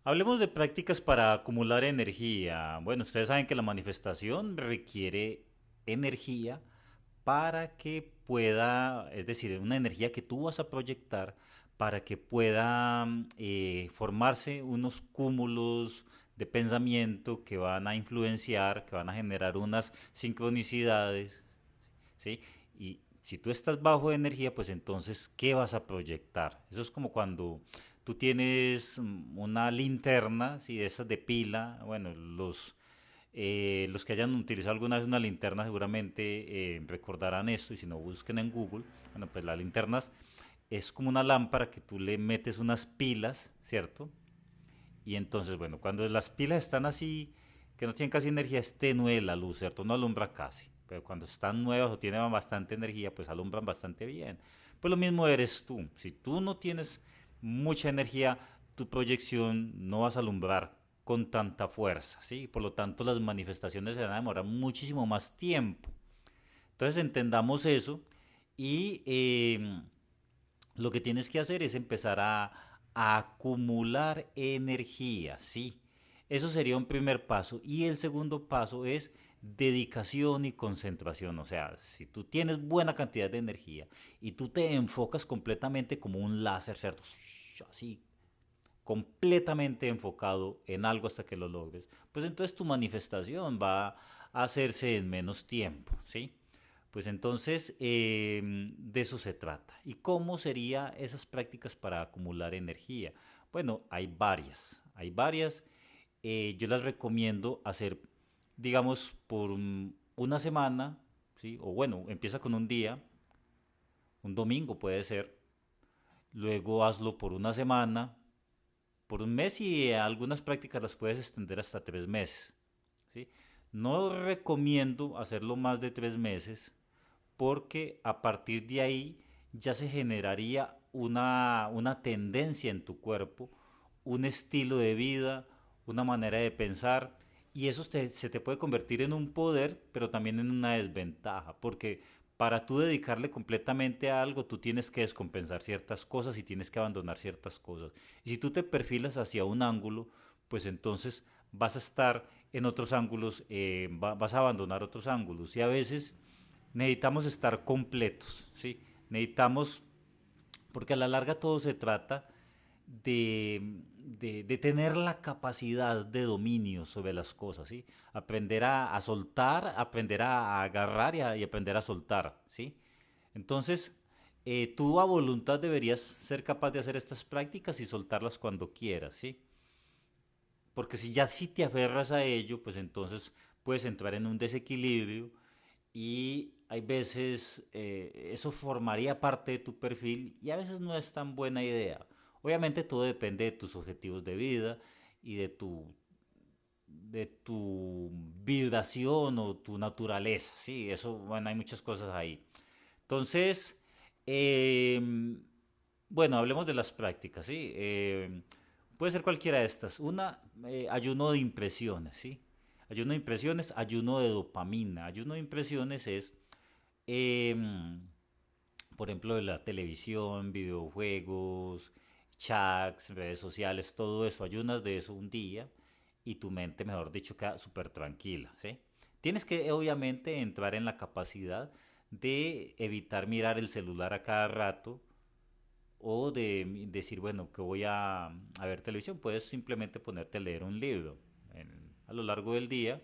Hablemos de prácticas para acumular energía. Bueno, ustedes saben que la manifestación requiere energía para que pueda, es decir, una energía que tú vas a proyectar para que pueda formarse unos cúmulos de pensamiento que van a influenciar, que van a generar unas sincronicidades, ¿sí? Y si tú estás bajo de energía, pues entonces, ¿qué vas a proyectar? Eso es como cuando tú tienes una linterna, ¿sí? De esas de pila, bueno, los que hayan utilizado alguna vez una linterna seguramente recordarán esto, y si no, busquen en Google. Bueno, pues las linternas es como una lámpara que tú le metes unas pilas, ¿cierto? Y entonces, bueno, cuando las pilas están así, que no tienen casi energía, es tenue la luz, ¿cierto? No alumbra casi. Pero cuando están nuevas o tienen bastante energía, pues alumbran bastante bien. Pues lo mismo eres tú. Si tú no tienes mucha energía, tu proyección no vas a alumbrar con tanta fuerza, ¿sí? Por lo tanto, las manifestaciones se van a demorar muchísimo más tiempo. Entonces, entendamos eso y lo que tienes que hacer es empezar a acumular energía, ¿sí? Eso sería un primer paso. Y el segundo paso es dedicación y concentración. O sea, si tú tienes buena cantidad de energía y tú te enfocas completamente como un láser, ¿cierto? Así, completamente enfocado en algo hasta que lo logres, pues entonces tu manifestación va a hacerse en menos tiempo, ¿sí? Pues entonces de eso se trata. ¿Y cómo serían esas prácticas para acumular energía? Bueno, hay varias. Yo las recomiendo hacer, digamos, por una semana, ¿sí? O bueno, empieza con un día, un domingo puede ser, luego hazlo por una semana, por un mes y algunas prácticas las puedes extender hasta 3 meses, ¿sí? No recomiendo hacerlo más de 3 meses porque a partir de ahí ya se generaría una tendencia en tu cuerpo, un estilo de vida, una manera de pensar, y eso se te puede convertir en un poder, pero también en una desventaja, porque para tú dedicarle completamente a algo, tú tienes que descompensar ciertas cosas y tienes que abandonar ciertas cosas. Y si tú te perfilas hacia un ángulo, pues entonces vas a estar en otros ángulos, vas a abandonar otros ángulos. Y a veces necesitamos estar completos, ¿sí? Necesitamos, porque a la larga todo se trata de tener la capacidad de dominio sobre las cosas, ¿sí? Aprender a soltar, aprender a agarrar y aprender a soltar, ¿sí? Entonces, tú a voluntad deberías ser capaz de hacer estas prácticas y soltarlas cuando quieras, ¿sí? Porque si te aferras a ello, pues entonces puedes entrar en un desequilibrio y hay veces eso formaría parte de tu perfil y a veces no es tan buena idea. Obviamente todo depende de tus objetivos de vida y de tu vibración o tu naturaleza, sí, eso, bueno, hay muchas cosas ahí. Entonces, eh, bueno, hablemos de las prácticas, ¿sí? Puede ser cualquiera de estas. Una, ayuno de impresiones, ¿sí? Ayuno de impresiones, ayuno de dopamina. Ayuno de impresiones es, em, por ejemplo, de la televisión, videojuegos, chats, redes sociales, todo eso. Ayunas de eso un día y tu mente, mejor dicho, queda súper tranquila, ¿sí? Tienes que, obviamente, entrar en la capacidad de evitar mirar el celular a cada rato o de decir, bueno, que voy a ver televisión. Puedes simplemente ponerte a leer un libro a lo largo del día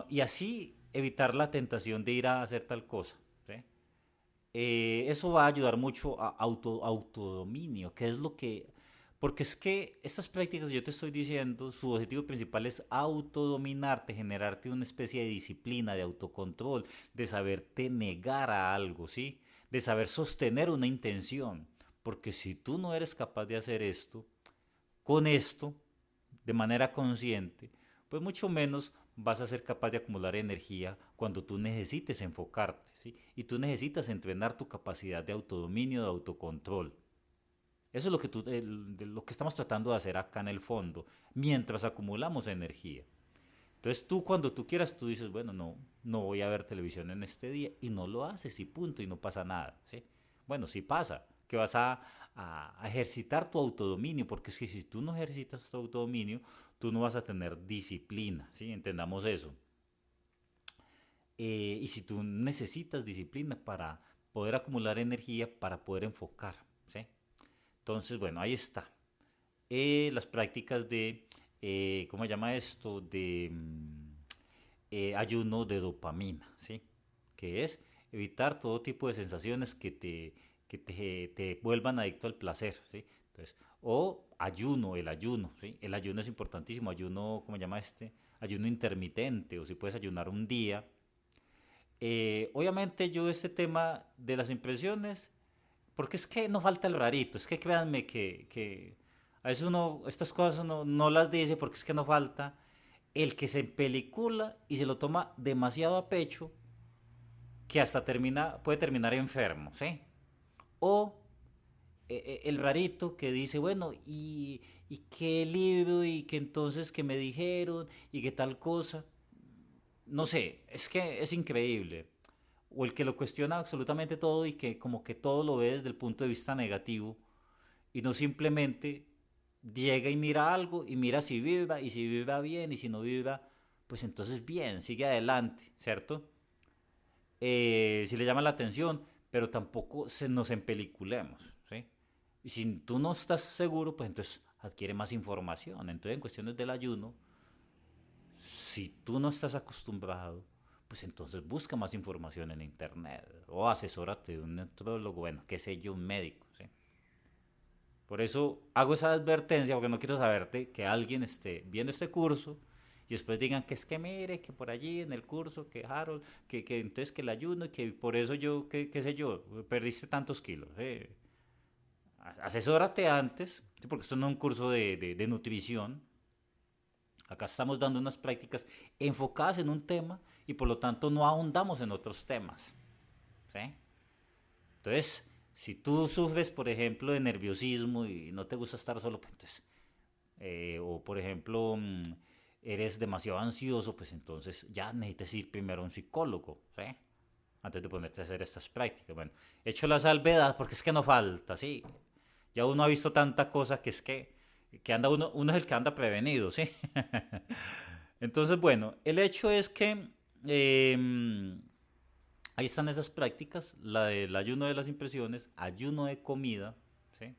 y así evitar la tentación de ir a hacer tal cosa, ¿sí? Eso va a ayudar mucho a autodominio, que es lo que... Porque es que estas prácticas que yo te estoy diciendo, su objetivo principal es autodominarte, generarte una especie de disciplina, de autocontrol, de saberte negar a algo, ¿sí? De saber sostener una intención. Porque si tú no eres capaz de hacer esto, con esto, de manera consciente, pues mucho menos vas a ser capaz de acumular energía cuando tú necesites enfocarte, ¿sí? Y tú necesitas entrenar tu capacidad de autodominio, de autocontrol. Eso es lo que estamos tratando de hacer acá en el fondo, mientras acumulamos energía. Entonces tú cuando tú quieras, tú dices, bueno, no voy a ver televisión en este día y no lo haces y punto y no pasa nada, ¿sí? Bueno, sí pasa, que vas a ejercitar tu autodominio, porque es que si tú no ejercitas tu autodominio, tú no vas a tener disciplina, ¿sí? Entendamos eso. Y si tú necesitas disciplina para poder acumular energía, para poder enfocar, ¿sí? Entonces, bueno, ahí está. Las prácticas de, ¿cómo se llama esto? De ayuno de dopamina, ¿sí? Que es evitar todo tipo de sensaciones que te vuelvan adicto al placer, ¿sí? Entonces, o ayuno, el ayuno, ¿sí? El ayuno es importantísimo, ayuno, ¿cómo se llama este? Ayuno intermitente, o si puedes ayunar un día. Obviamente yo este tema de las impresiones, porque es que no falta el rarito, es que créanme que a veces uno estas cosas no las dice porque es que no falta el que se pelicula y se lo toma demasiado a pecho que hasta puede terminar enfermo, ¿sí? O el rarito que dice, bueno, y qué libro y que entonces que me dijeron y que tal cosa. No sé, es que es increíble. O el que lo cuestiona absolutamente todo y que como que todo lo ve desde el punto de vista negativo y no simplemente llega y mira algo y mira si vibra y si vibra bien y si no vibra, pues entonces bien, sigue adelante, ¿cierto? Si le llama la atención, pero tampoco nos empeliculemos, ¿sí? Y si tú no estás seguro, pues entonces adquiere más información. Entonces en cuestiones del ayuno, si tú no estás acostumbrado, pues entonces busca más información en internet o asesórate de un nutrólogo, bueno, qué sé yo, un médico, ¿sí? Por eso hago esa advertencia porque no quiero saberte que alguien esté viendo este curso y después digan que es que mire, que por allí en el curso, que Harold, que entonces que el ayuno y que por eso yo, que, qué sé yo, perdiste tantos kilos. Asesórate antes, ¿sí? Porque esto no es un curso de nutrición. Acá estamos dando unas prácticas enfocadas en un tema y por lo tanto no ahondamos en otros temas. ¿Sí? Entonces, si tú sufres, por ejemplo, de nerviosismo y no te gusta estar solo, pues entonces, o por ejemplo, eres demasiado ansioso, pues entonces ya necesitas ir primero a un psicólogo, ¿sí? Antes de ponerte a hacer estas prácticas. Bueno, he hecho la salvedad porque es que no falta, ¿sí? Ya uno ha visto tanta cosa que es que anda uno es el que anda prevenido, ¿sí? Entonces, bueno, el hecho es que eh, ahí están esas prácticas, la del ayuno de las impresiones, ayuno de comida, ¿sí?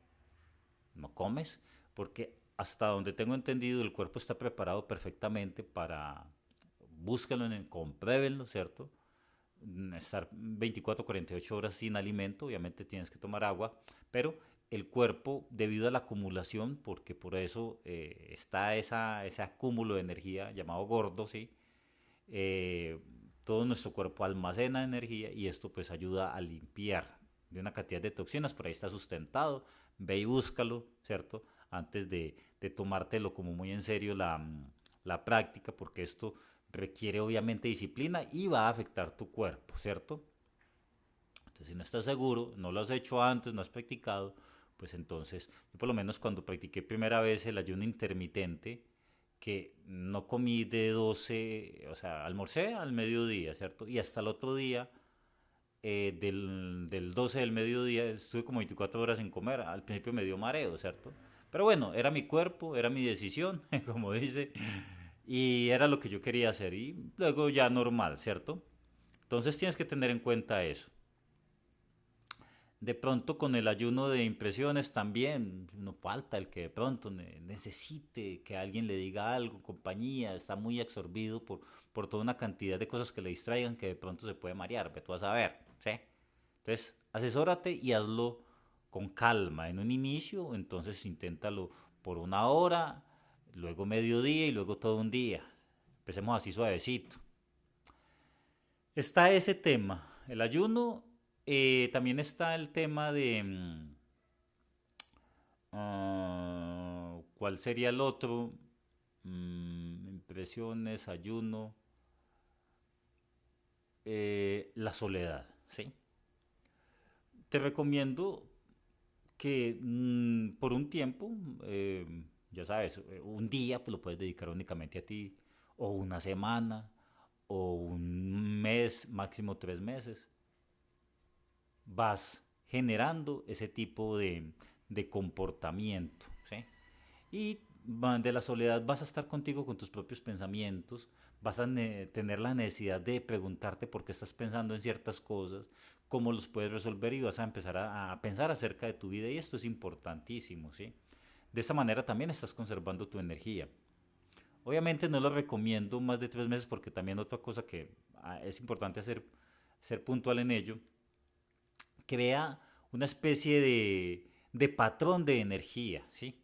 No comes, porque hasta donde tengo entendido el cuerpo está preparado perfectamente para, búscalo, compruébenlo, ¿cierto? Estar 24, 48 horas sin alimento, obviamente tienes que tomar agua, pero el cuerpo, debido a la acumulación, porque por eso está ese acúmulo de energía llamado gordo, ¿sí? Eh, Todo nuestro cuerpo almacena energía y esto pues ayuda a limpiar de una cantidad de toxinas, por ahí está sustentado, ve y búscalo, ¿cierto? Antes de tomártelo como muy en serio la práctica, porque esto requiere obviamente disciplina y va a afectar tu cuerpo, ¿cierto? Entonces, si no estás seguro, no lo has hecho antes, no has practicado, pues entonces, yo por lo menos cuando practiqué primera vez el ayuno intermitente, que no comí de 12, o sea, almorcé al mediodía, ¿cierto? Y hasta el otro día, del 12 del mediodía, estuve como 24 horas sin comer. Al principio me dio mareo, ¿cierto? Pero bueno, era mi cuerpo, era mi decisión, como dice, y era lo que yo quería hacer. Y luego ya normal, ¿cierto? Entonces tienes que tener en cuenta eso. De pronto con el ayuno de impresiones también, no falta el que de pronto necesite que alguien le diga algo, compañía, está muy absorbido por toda una cantidad de cosas que le distraigan que de pronto se puede marear, pero tú vas a ver, ¿sí? Entonces, asesórate y hazlo con calma. En un inicio, entonces inténtalo por una hora, luego mediodía y luego todo un día. Empecemos así suavecito. Está ese tema, el ayuno. También está el tema de ¿cuál sería el otro? Impresiones, ayuno, la soledad, ¿sí? Te recomiendo que por un tiempo, ya sabes, un día pues lo puedes dedicar únicamente a ti, o una semana, o un mes, máximo 3 meses, vas generando ese tipo de comportamiento, ¿sí? Y de la soledad vas a estar contigo con tus propios pensamientos, vas a tener la necesidad de preguntarte por qué estás pensando en ciertas cosas, cómo los puedes resolver y vas a empezar a pensar acerca de tu vida y esto es importantísimo, ¿sí? De esta manera también estás conservando tu energía. Obviamente no lo recomiendo más de 3 meses porque también otra cosa que es importante ser puntual en ello, crea una especie de patrón de energía, ¿sí?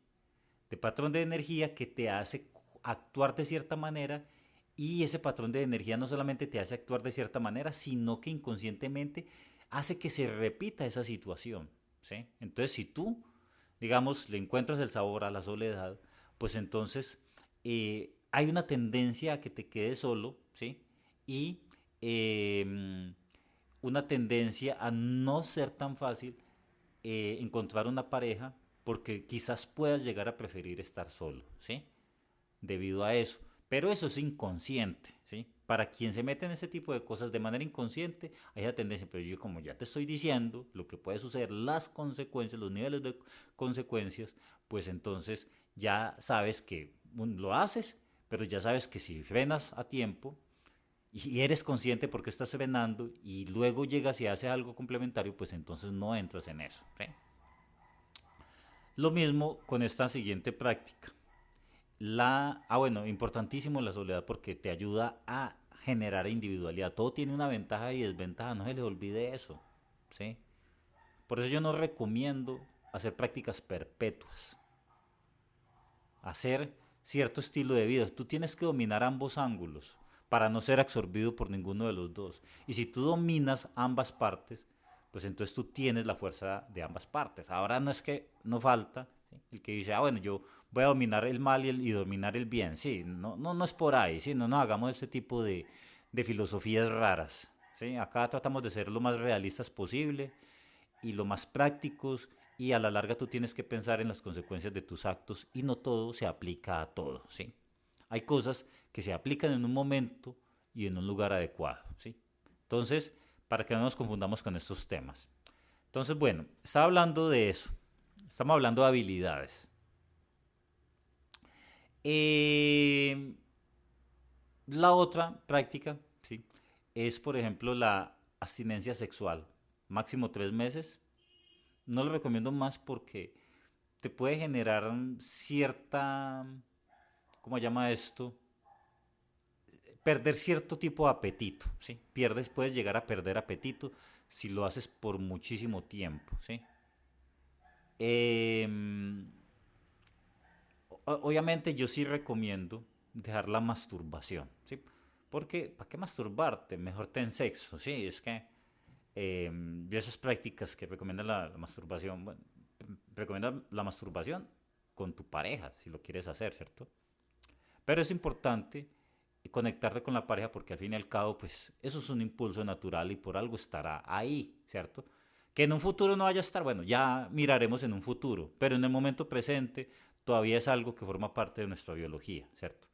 De patrón de energía que te hace actuar de cierta manera y ese patrón de energía no solamente te hace actuar de cierta manera, sino que inconscientemente hace que se repita esa situación, ¿sí? Entonces, si tú, digamos, le encuentras el sabor a la soledad, pues entonces hay una tendencia a que te quedes solo, ¿sí? Y eh, una tendencia a no ser tan fácil encontrar una pareja porque quizás puedas llegar a preferir estar solo, ¿sí? Debido a eso. Pero eso es inconsciente, ¿sí? Para quien se mete en ese tipo de cosas de manera inconsciente, hay esa tendencia, pero yo como ya te estoy diciendo lo que puede suceder, las consecuencias, los niveles de consecuencias, pues entonces ya sabes que lo haces, pero ya sabes que si frenas a tiempo, y eres consciente porque estás frenando y luego llegas y haces algo complementario, pues entonces no entras en eso, ¿sí? Lo mismo con esta siguiente práctica. Bueno, importantísimo la soledad porque te ayuda a generar individualidad. Todo tiene una ventaja y desventaja, no se les olvide eso, ¿sí? Por eso yo no recomiendo hacer prácticas perpetuas, hacer cierto estilo de vida. Tú tienes que dominar ambos ángulos para no ser absorbido por ninguno de los dos. Y si tú dominas ambas partes, pues entonces tú tienes la fuerza de ambas partes. Ahora no es que no falta, ¿sí? El que dice, bueno, yo voy a dominar el mal y dominar el bien. Sí, no es por ahí, ¿sí? No nos hagamos este tipo de filosofías raras, ¿sí? Acá tratamos de ser lo más realistas posible y lo más prácticos y a la larga tú tienes que pensar en las consecuencias de tus actos y no todo se aplica a todo, ¿sí? Hay cosas que se aplican en un momento y en un lugar adecuado, ¿sí? Entonces, para que no nos confundamos con estos temas. Entonces, bueno, estaba hablando de eso. Estamos hablando de habilidades. Eh, la otra práctica, ¿sí? Es, por ejemplo, la abstinencia sexual. Máximo 3 meses. No lo recomiendo más porque te puede generar cierta, ¿cómo se llama esto? Perder cierto tipo de apetito, ¿sí? Puedes llegar a perder apetito si lo haces por muchísimo tiempo, ¿sí? Em, Obviamente yo sí recomiendo dejar la masturbación, ¿sí? Porque, ¿para qué masturbarte? Mejor ten sexo, ¿sí? Es que yo esas prácticas que recomiendan la masturbación, bueno, recomiendan la masturbación con tu pareja, si lo quieres hacer, ¿cierto? Pero es importante conectarte con la pareja porque al fin y al cabo, pues eso es un impulso natural y por algo estará ahí, ¿cierto? Que en un futuro no vaya a estar, bueno, ya miraremos en un futuro, pero en el momento presente todavía es algo que forma parte de nuestra biología, ¿cierto?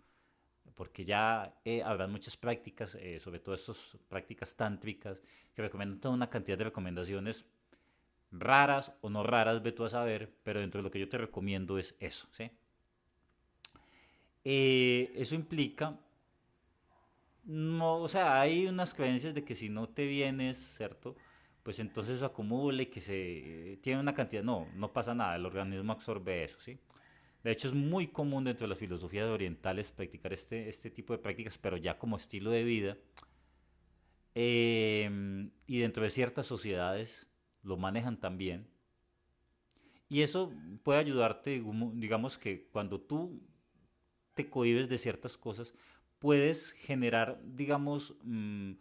Porque ya habrán muchas prácticas, sobre todo estas prácticas tántricas, que recomiendan toda una cantidad de recomendaciones raras o no raras, ve tú a saber, pero dentro de lo que yo te recomiendo es eso, ¿sí? Eso implica, no, o sea, hay unas creencias de que si no te vienes, ¿cierto? Pues entonces eso acumula y que se tiene una cantidad, no pasa nada, el organismo absorbe eso, ¿sí? De hecho es muy común dentro de las filosofías orientales practicar este tipo de prácticas, pero ya como estilo de vida. Y dentro de ciertas sociedades lo manejan también. Y eso puede ayudarte, digamos que cuando tú te cohibes de ciertas cosas, puedes generar, digamos, un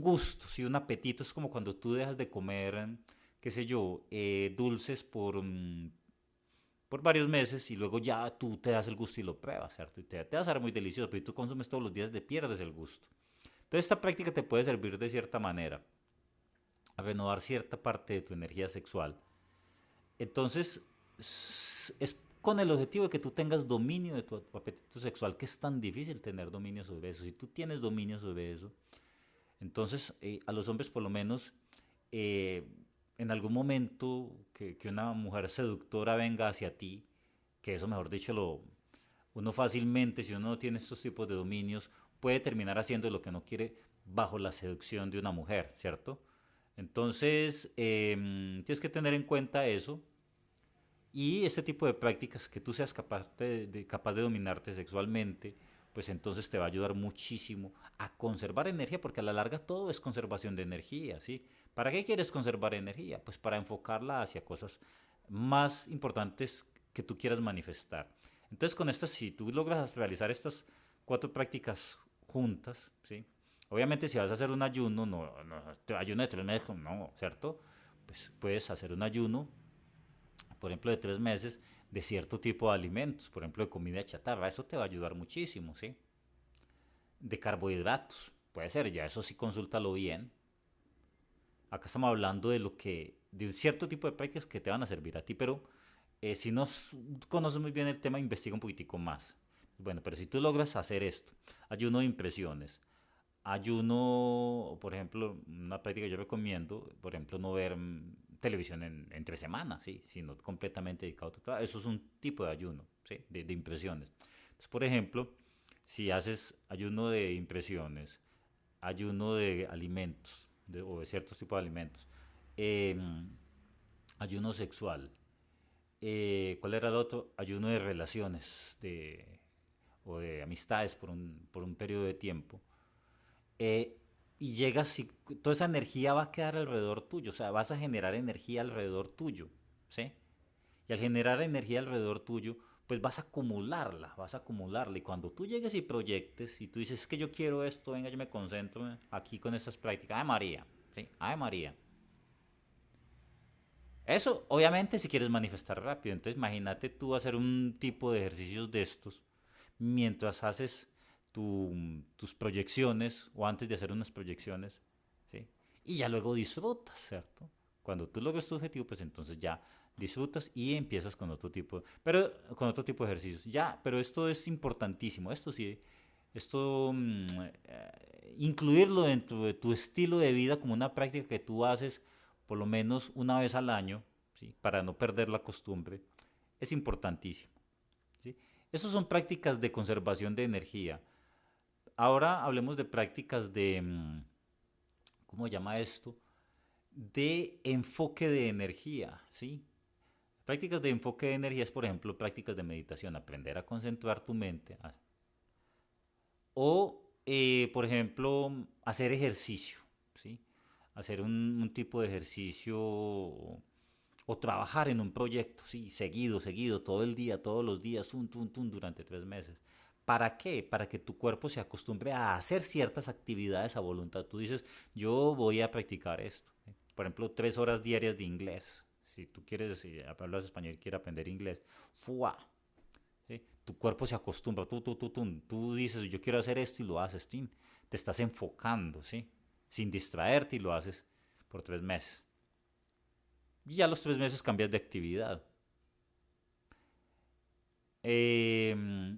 gusto, ¿sí? Un apetito. Es como cuando tú dejas de comer, qué sé yo, dulces por varios meses y luego ya tú te das el gusto y lo pruebas, ¿cierto? Y te va a ser muy delicioso, pero si tú consumes todos los días, te pierdes el gusto. Entonces esta práctica te puede servir de cierta manera a renovar cierta parte de tu energía sexual. Entonces, es con el objetivo de que tú tengas dominio de tu apetito sexual, que es tan difícil tener dominio sobre eso. Si tú tienes dominio sobre eso, entonces a los hombres por lo menos eh, en algún momento que una mujer seductora venga hacia ti, que eso mejor dicho uno fácilmente, si uno no tiene estos tipos de dominios, puede terminar haciendo lo que no quiere bajo la seducción de una mujer, ¿cierto? Entonces, tienes que tener en cuenta eso y este tipo de prácticas que tú seas capaz de dominarte sexualmente, pues entonces te va a ayudar muchísimo a conservar energía, porque a la larga todo es conservación de energía, ¿sí? ¿Para qué quieres conservar energía? Pues para enfocarla hacia cosas más importantes que tú quieras manifestar. Entonces con estas, si tú logras realizar estas cuatro prácticas juntas, ¿sí? Obviamente si vas a hacer un ayuno, ayuno de 3 meses, no, ¿cierto? Pues puedes hacer un ayuno, por ejemplo, de 3 meses de cierto tipo de alimentos, por ejemplo, de comida chatarra, eso te va a ayudar muchísimo, ¿sí? De carbohidratos, puede ser, ya eso sí consúltalo bien. Acá estamos hablando de un cierto tipo de prácticas que te van a servir a ti, pero si no conoces muy bien el tema, investiga un poquitico más. Bueno, pero si tú logras hacer esto, ayuno de impresiones, ayuno, por ejemplo, una práctica que yo recomiendo, por ejemplo, no ver televisión entre semanas, ¿sí? Sino completamente dedicado a tu. Eso es un tipo de ayuno, ¿sí? De impresiones. Entonces, por ejemplo, si haces ayuno de impresiones, ayuno de alimentos, o de ciertos tipos de alimentos, eh, ayuno sexual, ¿cuál era el otro? Ayuno de relaciones o de amistades por un periodo de tiempo. eh, y llegas y toda esa energía va a quedar alrededor tuyo, o sea, vas a generar energía alrededor tuyo, ¿sí? Y al generar energía alrededor tuyo, pues vas a acumularla. Y cuando tú llegues y proyectes y tú dices, es que yo quiero esto, venga, yo me concentro aquí con estas prácticas, ¡ay María! ¿Sí? ¡Ay María! Eso, obviamente, si quieres manifestar rápido. Entonces, imagínate tú hacer un tipo de ejercicios de estos mientras haces tus proyecciones o antes de hacer unas proyecciones, ¿sí? Y ya luego disfrutas, ¿cierto? Cuando tú logres tu objetivo, pues entonces ya disfrutas y empiezas con otro tipo de ejercicios. Ya, pero esto es importantísimo. Esto sí, esto incluirlo dentro de tu estilo de vida como una práctica que tú haces por lo menos una vez al año, ¿sí? Para no perder la costumbre, es importantísimo, ¿sí? Esas son prácticas de conservación de energía. Ahora hablemos de prácticas ¿cómo se llama esto? De enfoque de energía, ¿sí? Prácticas de enfoque de energía es, por ejemplo, prácticas de meditación, aprender a concentrar tu mente. O, por ejemplo, hacer ejercicio, ¿sí? Hacer un tipo de ejercicio o trabajar en un proyecto, sí, seguido, todo el día, todos los días, durante 3 meses. ¿Para qué? Para que tu cuerpo se acostumbre a hacer ciertas actividades a voluntad. Tú dices, yo voy a practicar esto. ¿Sí? Por ejemplo, 3 horas diarias de inglés. Si tú quieres, si hablas español y quieres aprender inglés, ¡fua! ¿Sí? Tu cuerpo se acostumbra, tú dices, yo quiero hacer esto y lo haces, ¡tin! Te estás enfocando, ¿sí? Sin distraerte y lo haces por 3 meses. Y ya a los 3 meses cambias de actividad. Eh,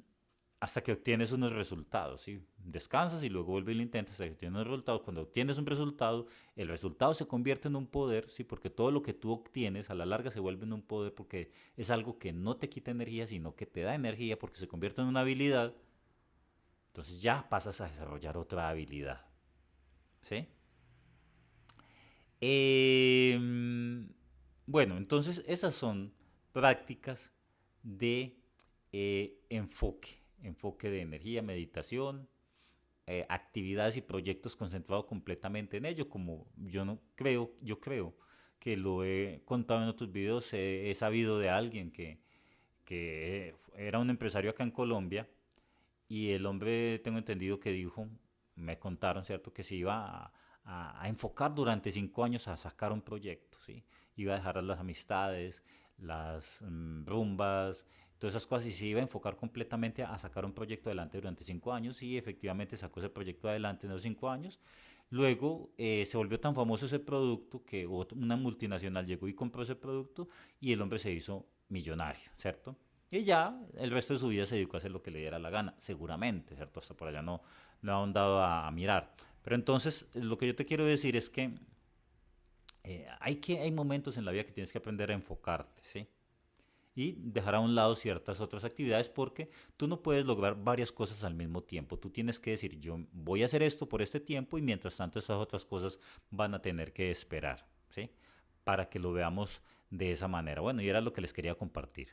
hasta que obtienes unos resultados, ¿sí? Descansas y luego vuelves y lo intentas hasta que obtienes unos resultados. Cuando obtienes un resultado, el resultado se convierte en un poder, ¿sí? Porque todo lo que tú obtienes a la larga se vuelve en un poder porque es algo que no te quita energía, sino que te da energía porque se convierte en una habilidad. Entonces ya pasas a desarrollar otra habilidad, ¿sí? Eh, bueno, entonces esas son prácticas de enfoque de energía, meditación, actividades y proyectos concentrados completamente en ello, como yo creo que lo he contado en otros videos, he sabido de alguien que era un empresario acá en Colombia y el hombre, tengo entendido que dijo, me contaron, ¿cierto?, que se iba a enfocar durante 5 años a sacar un proyecto, ¿sí? Iba a dejar las amistades, las rumbas, todas esas cosas y se iba a enfocar completamente a sacar un proyecto adelante durante 5 años y efectivamente sacó ese proyecto adelante en los 5 años. Luego se volvió tan famoso ese producto que una multinacional llegó y compró ese producto y el hombre se hizo millonario, ¿cierto? Y ya el resto de su vida se dedicó a hacer lo que le diera la gana, seguramente, ¿cierto? Hasta por allá no ha ahondado a mirar. Pero entonces, lo que yo te quiero decir es que Hay momentos en la vida que tienes que aprender a enfocarte, ¿sí? Y dejar a un lado ciertas otras actividades porque tú no puedes lograr varias cosas al mismo tiempo. Tú tienes que decir, yo voy a hacer esto por este tiempo y mientras tanto esas otras cosas van a tener que esperar, ¿sí? Para que lo veamos de esa manera. Bueno, y era lo que les quería compartir.